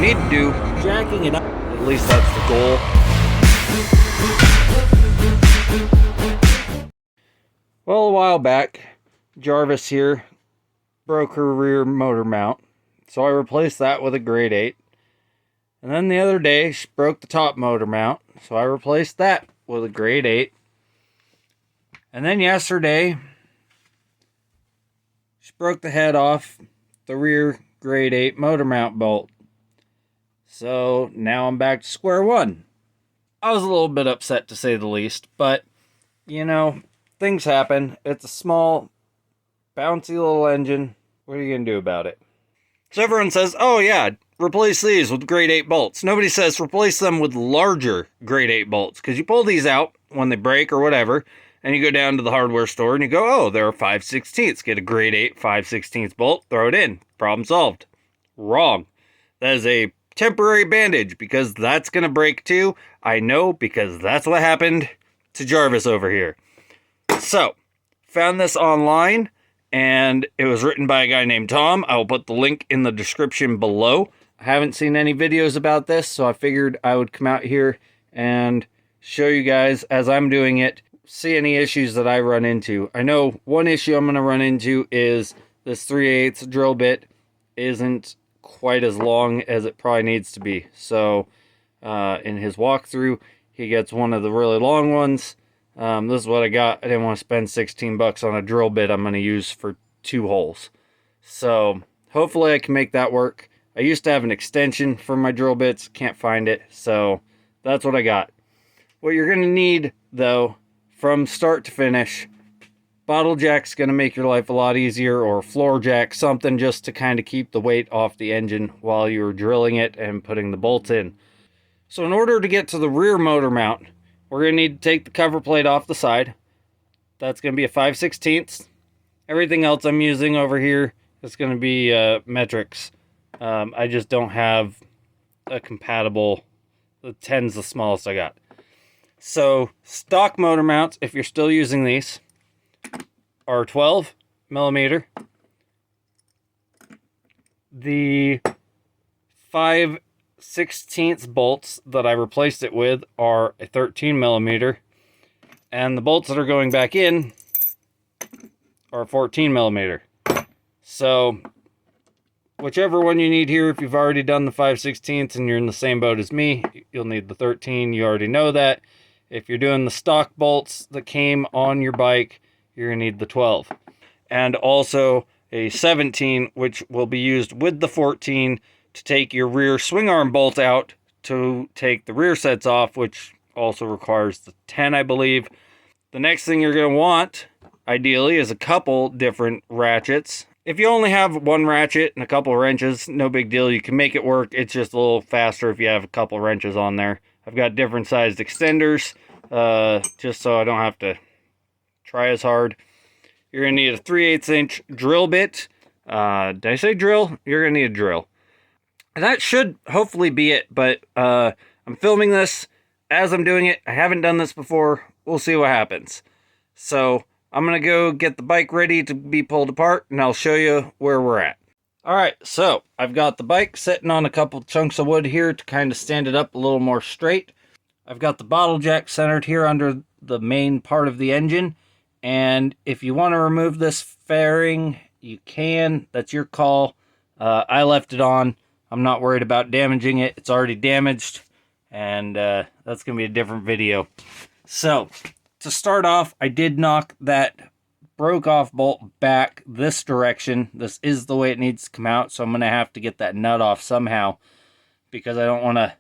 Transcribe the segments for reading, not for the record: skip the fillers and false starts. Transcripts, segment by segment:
need to do. Jacking it up. At least that's the goal. Well, a while back, Jarvis here broke her rear motor mount, so I replaced that with a grade 8. And then the other day, she broke the top motor mount, so I replaced that with a grade 8. And then yesterday, she broke the head off the rear grade 8 motor mount bolt. So now I'm back to square one. I was a little bit upset, to say the least, but, you know, things happen. It's a small, bouncy little engine. What are you going to do about it? So everyone says, oh yeah, replace these with grade 8 bolts. Nobody says replace them with larger grade 8 bolts, because you pull these out when they break or whatever, and you go down to the hardware store and you go, oh, they're 5/16. Get a grade 8 5/16 bolt, throw it in. Problem solved. Wrong. That is a temporary bandage, because that's going to break too. I know, because that's what happened to Jarvis over here. So, found this online, and it was written by a guy named Tom. I will put the link in the description below. I haven't seen any videos about this, so I figured I would come out here and show you guys as I'm doing it, see any issues that I run into. I know one issue I'm going to run into is this 3/8 drill bit isn't quite as long as it probably needs to be. So in his walkthrough, he gets one of the really long ones. This is what I got. I didn't want to spend 16 bucks on a drill bit I'm going to use for 2 holes. So hopefully I can make that work. I used to have an extension for my drill bits. Can't find it. So that's what I got. What you're going to need, though, from start to finish, bottle jack's going to make your life a lot easier, or floor jack, something just to kind of keep the weight off the engine while you're drilling it and putting the bolts in. So in order to get to the rear motor mount, we're going to need to take the cover plate off the side. That's going to be a 5/16. Everything else I'm using over here is going to be metrics. I just don't have a compatible, the 10's the smallest I got. So stock motor mounts, if you're still using these, are 12 millimeter. The 5/16 bolts that I replaced it with are a 13 millimeter, and the bolts that are going back in are 14 millimeter. So whichever one you need here, if you've already done the 5/16 and you're in the same boat as me, you'll need the 13. You already know that. If you're doing the stock bolts that came on your bike, you're going to need the 12. And also a 17, which will be used with the 14 to take your rear swing arm bolt out to take the rear sets off, which also requires the 10, I believe. The next thing you're going to want, ideally, is a couple different ratchets. If you only have one ratchet and a couple wrenches, no big deal. You can make it work. It's just a little faster if you have a couple wrenches on there. I've got different sized extenders, just so I don't have to try as hard. You're going to need a 3/8 inch drill bit. Did I say drill? You're going to need a drill. And that should hopefully be it, but I'm filming this as I'm doing it. I haven't done this before. We'll see what happens. So I'm going to go get the bike ready to be pulled apart, and I'll show you where we're at. Alright, so I've got the bike sitting on a couple chunks of wood here to kind of stand it up a little more straight. I've got the bottle jack centered here under the main part of the engine. And if you want to remove this fairing, you can. That's your call. I left it on. I'm not worried about damaging it. It's already damaged. And that's going to be a different video. So, to start off, I did knock that broke off bolt back this direction. This is the way it needs to come out, so I'm going to have to get that nut off somehow, because I don't want to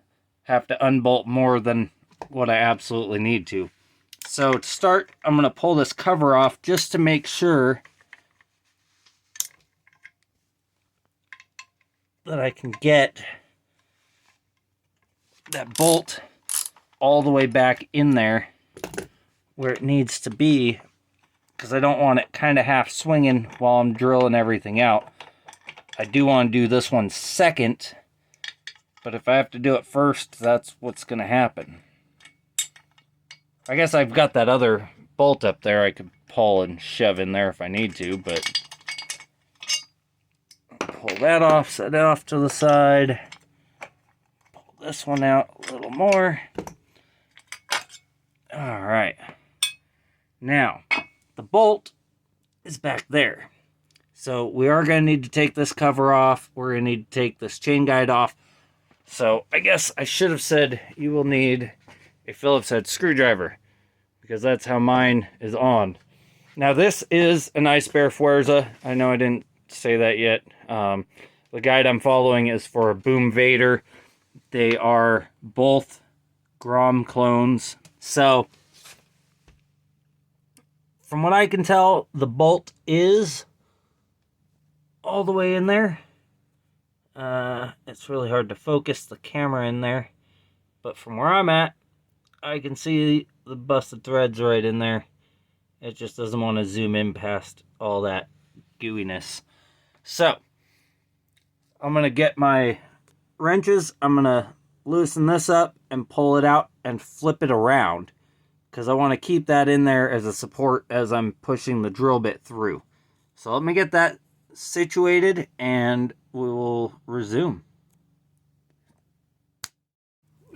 have to unbolt more than what I absolutely need to. So to start, I'm going to pull this cover off just to make sure that I can get that bolt all the way back in there where it needs to be, because I don't want it kind of half swinging while I'm drilling everything out. I do want to do this one second, but if I have to do it first, that's what's going to happen. I guess I've got that other bolt up there I could pull and shove in there if I need to, but pull that off, set it off to the side. this one out a little more. All right. Now, the bolt is back there. So we are going to need to take this cover off. We're going to need to take this chain guide off. So I guess I should have said you will need a Phillips head screwdriver, because that's how mine is on. Now this is an Ice Bear Fuerza. I know I didn't say that yet. The guide I'm following is for a Boom Vader. They are both Grom clones. So from what I can tell, the bolt is all the way in there. It's really hard to focus the camera in there, but from where I'm at, I can see the busted threads right in there. It just doesn't want to zoom in past all that gooiness. So I'm going to get my wrenches. I'm going to loosen this up and pull it out and flip it around, because I want to keep that in there as a support as I'm pushing the drill bit through. So let me get that situated and we will resume.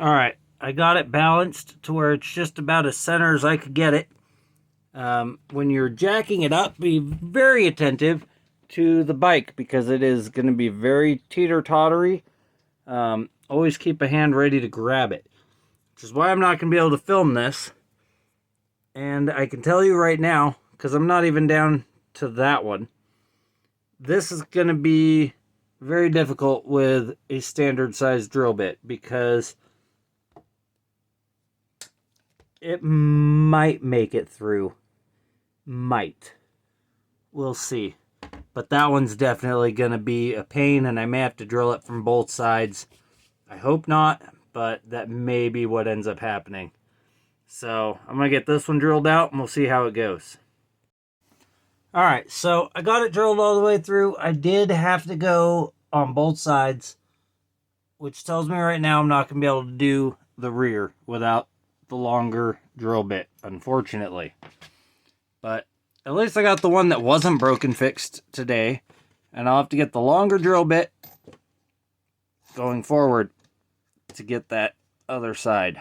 All right, I got it balanced to where it's just about as center as I could get it. When you're jacking it up, be very attentive to the bike, because it is going to be very teeter-tottery. Always keep a hand ready to grab it, which is why I'm not going to be able to film this. And I can tell you right now, because I'm not even down to that one, this is going to be very difficult with a standard size drill bit, because it might make it through. Might. We'll see. But that one's definitely going to be a pain, and I may have to drill it from both sides. I hope not, but that may be what ends up happening. So I'm going to get this one drilled out, and we'll see how it goes. Alright, so I got it drilled all the way through. I did have to go on both sides, which tells me right now I'm not going to be able to do the rear without the longer drill bit, unfortunately. But at least I got the one that wasn't broken fixed today, and I'll have to get the longer drill bit going forward to get that other side.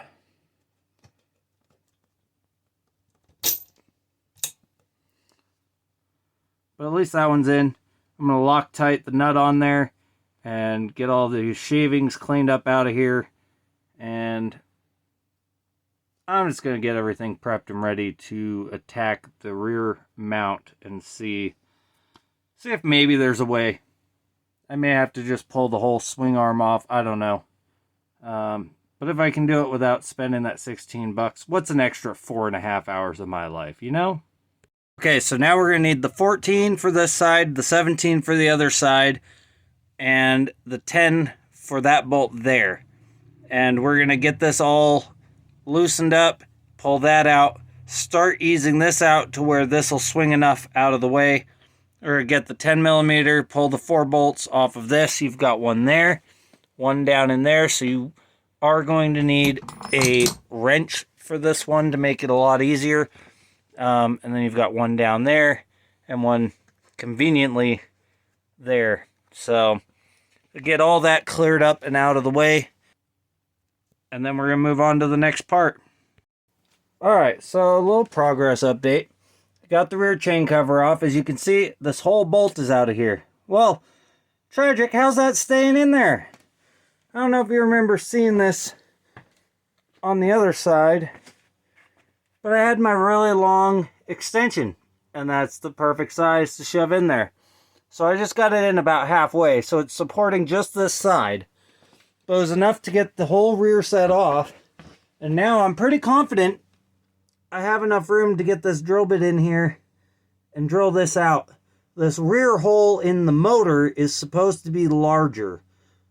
But at least that one's in. I'm going to Loctite the nut on there and get all the shavings cleaned up out of here. And I'm just going to get everything prepped and ready to attack the rear mount and see if maybe there's a way. I may have to just pull the whole swing arm off. I don't know. But if I can do it without spending that $16, what's an extra 4.5 hours of my life, you know? Okay, so now we're going to need the 14 for this side, the 17 for the other side, and the 10 for that bolt there. And we're going to get this all loosened up, pull that out, start easing this out to where this will swing enough out of the way. Or get the 10 millimeter, pull the 4 bolts off of this. You've got one there, one down in there. So you are going to need a wrench for this one to make it a lot easier. And then you've got one down there and one conveniently there. So get all that cleared up and out of the way. And then we're going to move on to the next part. Alright, so a little progress update. Got the rear chain cover off. As you can see, this whole bolt is out of here. Well, tragic, how's that staying in there? I don't know if you remember seeing this on the other side, but I had my really long extension, and that's the perfect size to shove in there. So I just got it in about halfway, so it's supporting just this side. But it was enough to get the whole rear set off, and now I'm pretty confident I have enough room to get this drill bit in here and drill this out. This rear hole in the motor is supposed to be larger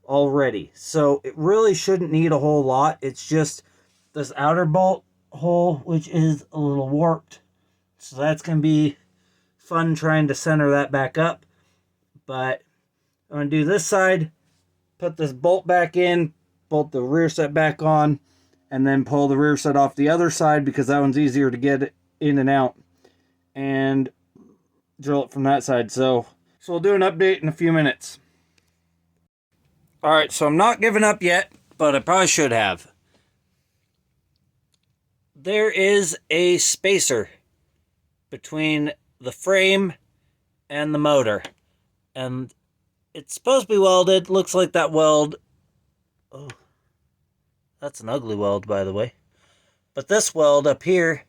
already, so it really shouldn't need a whole lot. It's just this outer bolt hole, which is a little warped. So that's going to be fun trying to center that back up. But I'm going to do this side, put this bolt back in, bolt the rear set back on, and then pull the rear set off the other side because that one's easier to get in and out, and drill it from that side. So we'll do an update in a few minutes. Alright, so I'm not giving up yet. but I probably should have. There is a spacer between the frame and the motor, and it's supposed to be welded. Looks like that weld... Oh, that's an ugly weld, by the way. But this weld up here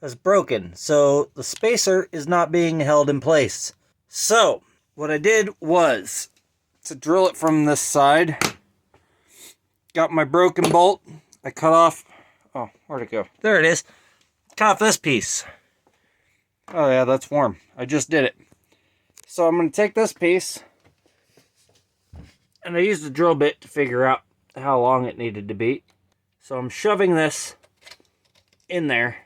is broken, so the spacer is not being held in place. So, what I did was to drill it from this side. Got my broken bolt. I cut off... Oh, where'd it go? There it is. Cut off this piece. Oh yeah, that's warm. I just did it. So I'm going to take this piece, and I used a drill bit to figure out how long it needed to be. So I'm shoving this in there.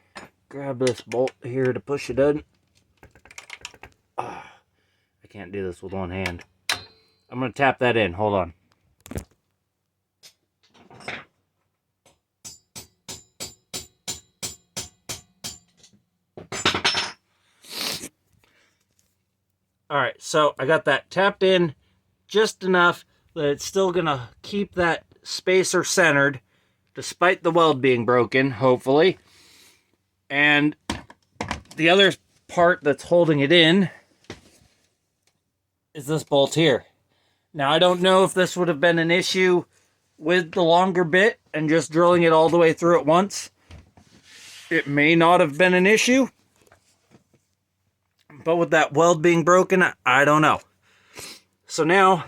Grab this bolt here to push it in. I can't do this with one hand. I'm going to tap that in. Hold on. Alright, so I got that tapped in just enough that it's still going to keep that spacer centered, despite the weld being broken, hopefully. And the other part that's holding it in is this bolt here. Now, I don't know if this would have been an issue with the longer bit and just drilling it all the way through at once. It may not have been an issue. But with that weld being broken, I don't know. So now,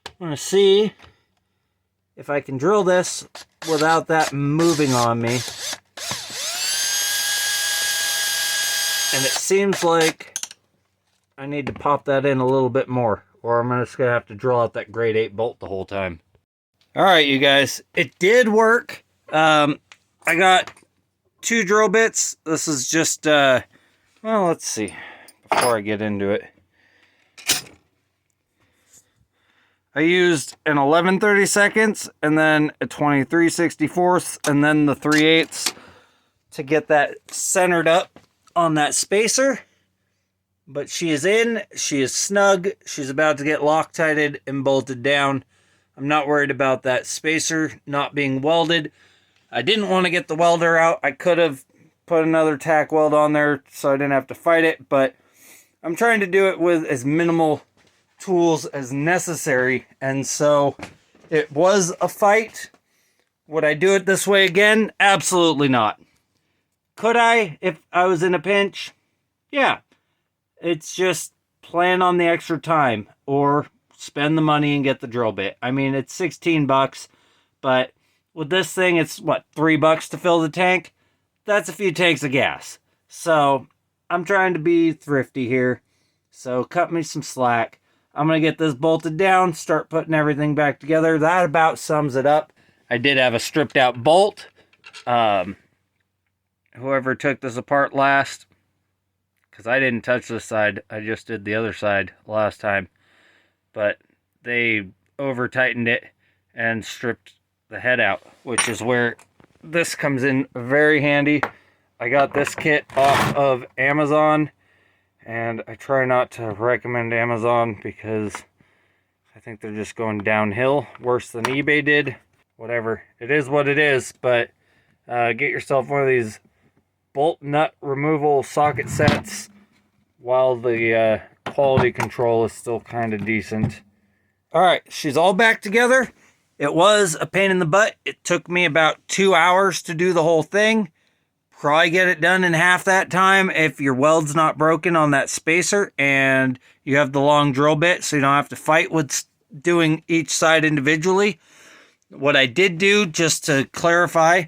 I'm going to see if I can drill this without that moving on me. And it seems like I need to pop that in a little bit more, or I'm just going to have to drill out that grade 8 bolt the whole time. Alright, you guys. It did work. I got 2 drill bits. This is just... well, let's see, before I get into it. I used an 11/32 and then a 23/64 and then the 3/8 to get that centered up on that spacer. But she is in, she is snug, she's about to get Loctited and bolted down. I'm not worried about that spacer not being welded. I didn't want to get the welder out. I could have put another tack weld on there so I didn't have to fight it, but I'm trying to do it with as minimal tools as necessary, and so it was a fight. Would I do it this way again? Absolutely not. Could I if I was in a pinch? Yeah. It's just plan on the extra time or spend the money and get the drill bit. I mean, it's 16 bucks, but with this thing, it's what, $3 to fill the tank? That's a few tanks of gas. So, I'm trying to be thrifty here. So, cut me some slack. I'm going to get this bolted down, start putting everything back together. That about sums it up. I did have a stripped out bolt. Whoever took this apart last, because I didn't touch this side, I just did the other side last time. But they over-tightened it and stripped the head out, which is where this comes in very handy. I got this kit off of Amazon, and I try not to recommend Amazon because I think they're just going downhill worse than eBay did. Whatever, it is what it is, but get yourself one of these bolt nut removal socket sets while the quality control is still kind of decent. Alright, she's all back together. It was a pain in the butt. It took me about 2 hours to do the whole thing. Probably get it done in half that time if your weld's not broken on that spacer and you have the long drill bit so you don't have to fight with doing each side individually. What I did do, just to clarify,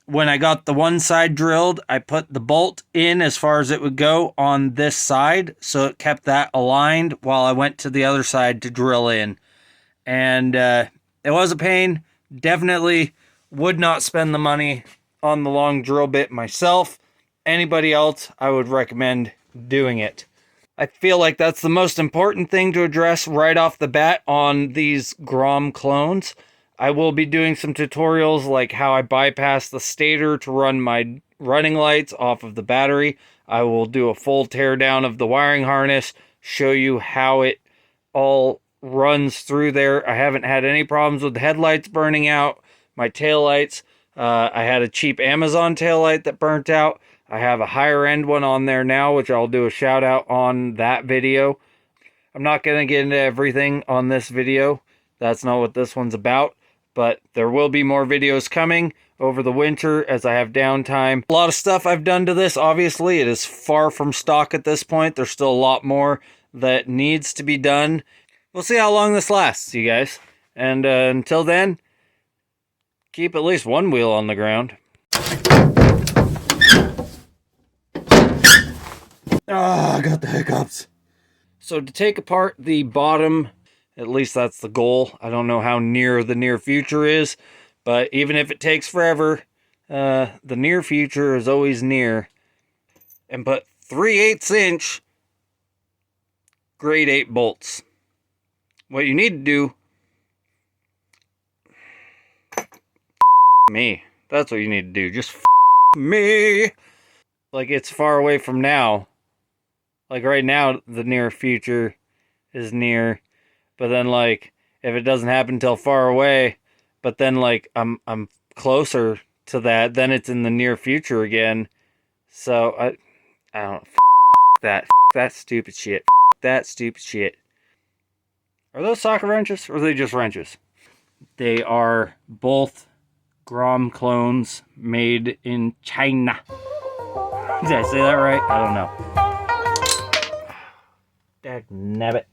when I got the one side drilled, I put the bolt in as far as it would go on this side, so it kept that aligned while I went to the other side to drill in. And it was a pain. Definitely would not spend the money on the long drill bit myself. Anybody else, I would recommend doing it. I feel like that's the most important thing to address right off the bat on these Grom clones. I will be doing some tutorials like how I bypass the stator to run my running lights off of the battery. I will do a full teardown of the wiring harness, show you how it all runs through there. I haven't had any problems with the headlights burning out. My taillights, I had a cheap Amazon taillight that burnt out. I have a higher end one on there now, which I'll do a shout out on that video. I'm not going to get into everything on this video. That's not what this one's about. But there will be more videos coming over the winter as I have downtime. A lot of stuff I've done to this, obviously. It is far from stock at this point. There's still a lot more that needs to be done. We'll see how long this lasts, you guys. And until then, keep at least one wheel on the ground. Ah, I got the hiccups. So to take apart the bottom, at least that's the goal. I don't know how near the near future is, but even if it takes forever, the near future is always near. And put 3/8 inch grade 8 bolts. What you need to do, me. That's what you need to do. Just me. Like, it's far away from now. Like right now, the near future is near. But then, like, if it doesn't happen until far away, but then, like, I'm closer to that, then it's in the near future again. So I don't that stupid shit. That stupid shit. Are those socket wrenches or are they just wrenches? They are both Grom clones made in China. Did I say that right? I don't know. Dagnabbit.